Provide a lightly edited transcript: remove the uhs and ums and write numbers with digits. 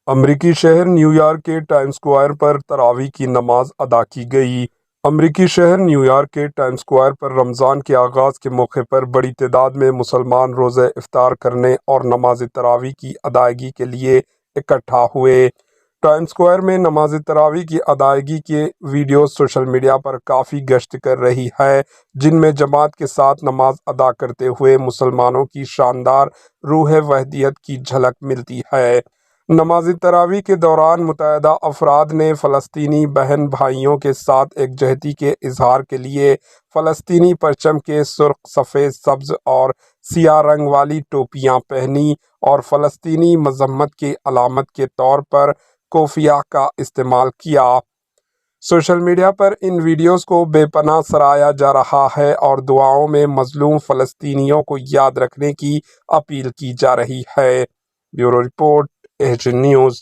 امریکی شہر new York کے ٹائم اسکوائر پر تراویح کی نماز ادا کی گئی۔ امریکی شہر نیو یارک کے ٹائم اسکوائر پر رمضان کے آغاز کے موقع پر بڑی تعداد میں مسلمان روزہ افطار کرنے اور نماز تراویح کی ادائیگی کے لیے اکٹھا ہوئے۔ ٹائم اسکوائر میں نماز تراویح کی ادائیگی کے ویڈیوز سوشل میڈیا پر کافی گشت کر رہی ہے، جن میں جماعت کے ساتھ نماز ادا کرتے ہوئے مسلمانوں کی شاندار روح وحدت کی جھلک ملتی ہے۔ نماز تراویح کے دوران متعدد افراد نے فلسطینی بہن بھائیوں کے ساتھ یکجہتی کے اظہار کے لیے فلسطینی پرچم کے سرخ، سفید، سبز اور سیاہ رنگ والی ٹوپیاں پہنی اور فلسطینی مذمت کی علامت کے طور پر کوفیہ کا استعمال کیا۔ سوشل میڈیا پر ان ویڈیوز کو بے پناہ سراہا جا رہا ہے اور دعاؤں میں مظلوم فلسطینیوں کو یاد رکھنے کی اپیل کی جا رہی ہے۔ Bureau report, H news.